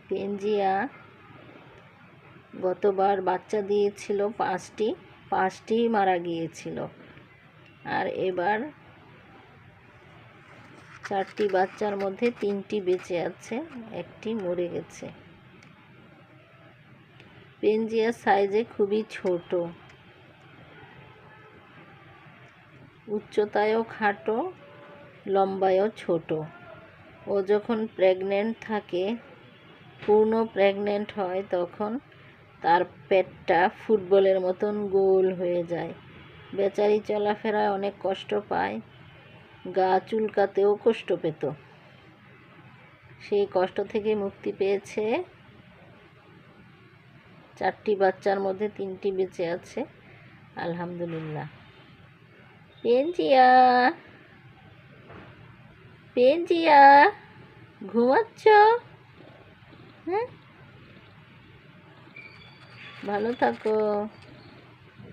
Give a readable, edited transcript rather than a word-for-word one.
Pangaea গতবার বাচ্চা দিয়েছিল 5টি মারা গিয়েছিল, আর এবার 4টি বাচ্চার মধ্যে 3টি বেঁচে আছে, 1টি মরে গেছে। পেঞ্জিয়া সাইজে খুবই ছোট, উচ্চতায়ও খাটো, লম্বায়ও ছোট। ও যখন প্রেগনেন্ট থাকে, পূর্ণ প্রেগনেন্ট হয়, তখন তার পেটটা ফুটবলের মতন গোল হয়ে যায়। বেচারি চলাফেরায় অনেক কষ্ট পায়, গা চুলকাতেও কষ্ট পেত। সেই কষ্ট থেকে মুক্তি পেয়েছে। 4টি বাচ্চার মধ্যে 3টি বেঁচে আছে, আলহামদুলিল্লাহ। পেঞ্জিয়া, পেঞ্জিয়া, ঘুমাচ্ছ? হ্যাঁ, ভালো থাকো।